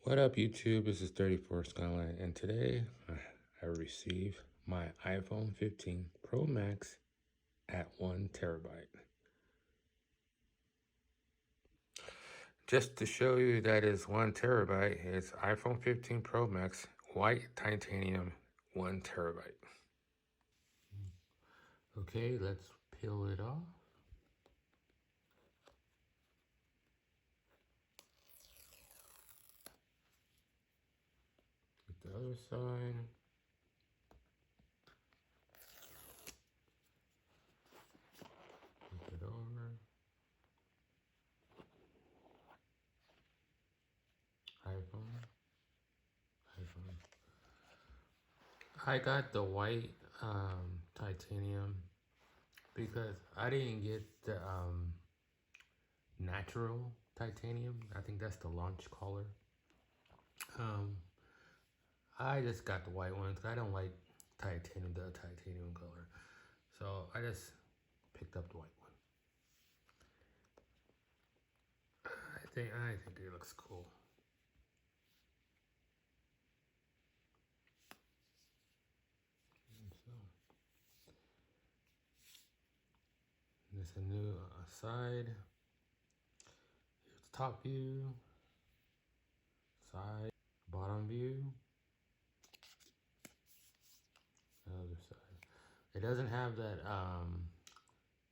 What up, YouTube? This is 34 Skyline, and today I received my iPhone 15 Pro Max at 1 TB. Just to show you that it's 1 TB, it's iPhone 15 Pro Max, white titanium, 1 TB. Okay, let's peel it off. Get the other side. Flip it over. iPhone. I got the white titanium because I didn't get the natural titanium. I think that's the launch color. I just got the white one because I don't like the titanium color. So I just picked up the white one. I think it looks cool. So there's a new side. Here's the top view, side, bottom view, the other side. It doesn't have that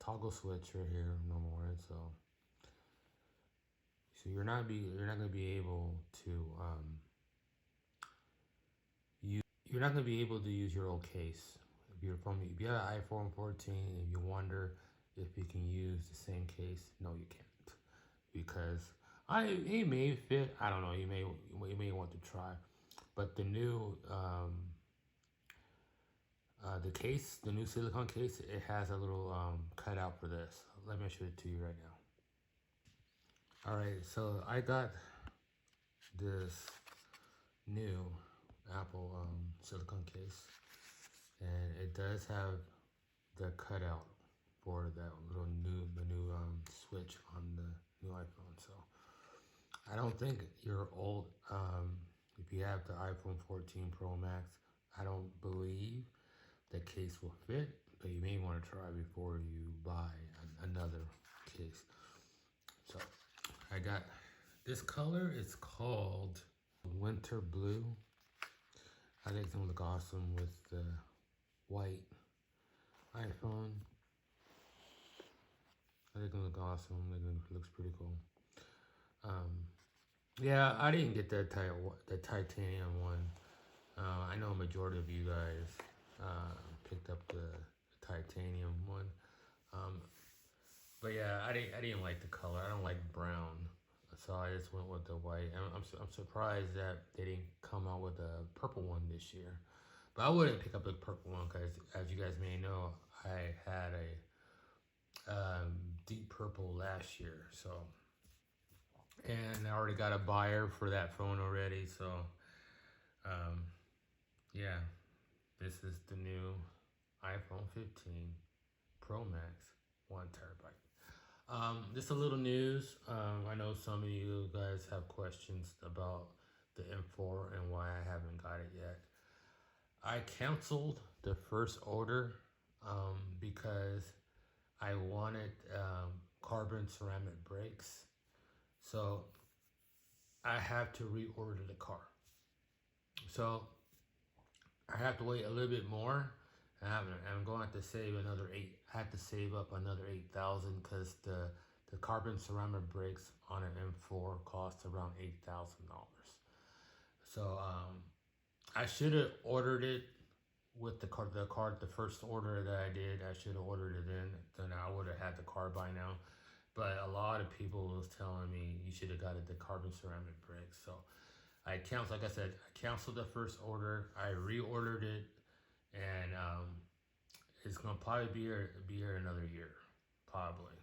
toggle switch right here no more. So you're not gonna be able to you're not gonna be able to use your old case. If you have an iPhone 14 and you wonder if you can use the same case, no, you can't, because it may fit. I don't know. You may want to try, but the new the new silicone case, it has a little cutout for this. Let me show it to you right now. All right, so I got this new Apple silicone case, and it does have the cutout for that the new switch on the new iPhone. So I don't think your old if you have the iPhone 14 Pro Max, I don't believe the case will fit, but you may want to try before you buy another case. So I got this color. It's called Winter Blue. I think it's gonna look awesome with the white iPhone. I think it's gonna look awesome. I think it looks pretty cool. Yeah, I didn't get the titanium one. I know a majority of you guys picked up the titanium one. But yeah, I didn't like the color. I don't like brown, so I just went with the white. I'm surprised that they didn't come out with a purple one this year. But I wouldn't pick up the purple one because, as you guys may know, I had a deep purple last year. So, and I already got a buyer for that phone already. So, yeah, this is the new iPhone 15 Pro Max 1 TB. Just a little news. I know some of you guys have questions about the M4 and why I haven't got it yet. I canceled the first order because I wanted carbon ceramic brakes. So I have to reorder the car. So I have to wait a little bit more. I'm going to have to save another I have to save up another 8,000 because the carbon ceramic brakes on an M4 cost around $8,000. So I should have ordered it with the first order that I did. I should have ordered it then I would have had the car by now. But a lot of people was telling me you should have got it the carbon ceramic brakes. So I canceled, like I said, I canceled the first order. I reordered it, and it's gonna probably be here another year, probably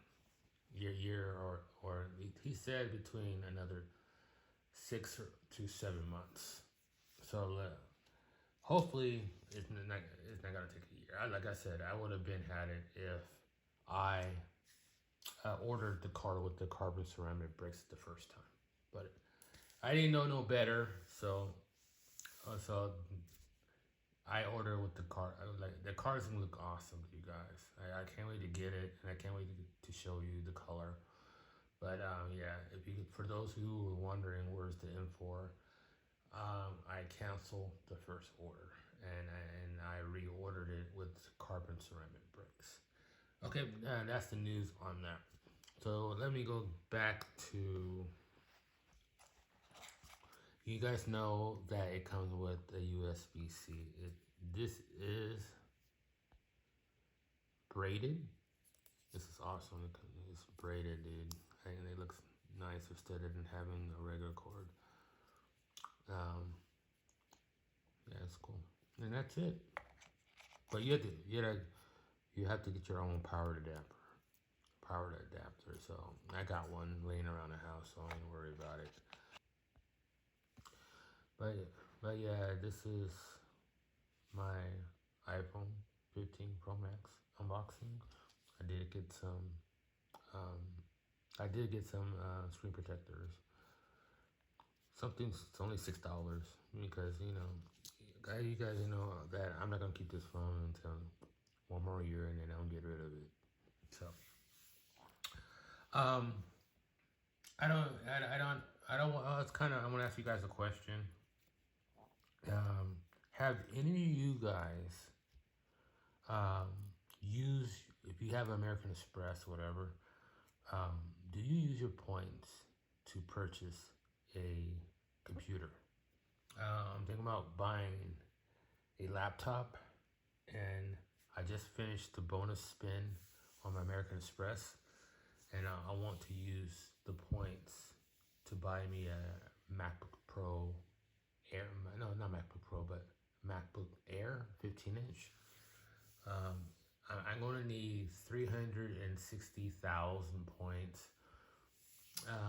year or he said between another 6 to 7 months. So hopefully it's not gonna take a year. Like I said, I would have had it if I ordered the car with the carbon ceramic brakes the first time, but I didn't know no better, so I ordered with the car. I was like, the car's gonna look awesome, you guys. I can't wait to get it, and I can't wait to show you the color. But yeah, if you for those who were wondering where's the M4, I canceled the first order and I reordered it with carbon ceramic bricks. Okay, that's the news on that. So let me go back to. You guys know that it comes with a USB-C. This is braided. This is awesome. It's braided, dude, and it looks nice instead of having a regular cord. Um, yeah, it's cool, and that's it. But you have to get your own power adapter. So I got one laying around the house, so I ain't worried about it. But but yeah, this is my iPhone 15 Pro Max unboxing. I did get some. Um, I did get some screen protectors. It's only $6 because you guys know that I'm not gonna keep this phone until one more year and then I'll get rid of it. So um, I don't. It's kind of. I want to ask you guys a question. Have any of you guys um, use if you have American Express, whatever? Um, do you use your points to purchase a computer? I'm thinking about buying a laptop, and I just finished the bonus spin on my American Express, and I want to use the points to buy me a MacBook Pro Air. No, not MacBook Pro, but MacBook Air 15-inch. I'm going to need 360,000 points.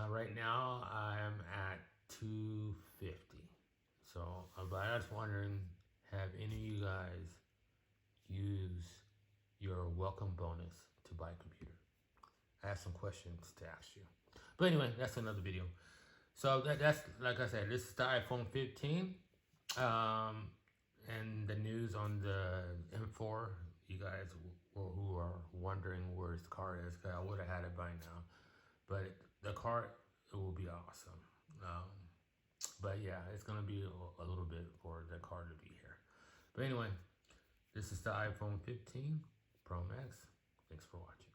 Right now, I'm at 250. So, but I was wondering, have any of you guys use your welcome bonus to buy a computer? I have some questions to ask you. But anyway, that's another video. So that's like I said, this is the iPhone 15. And the news on the M4, you guys who are wondering where the car is, because I would have had it by now. But the car, it will be awesome. But yeah, it's going to be a little bit for the car to be here. But anyway, this is the iPhone 15 Pro Max. Thanks for watching.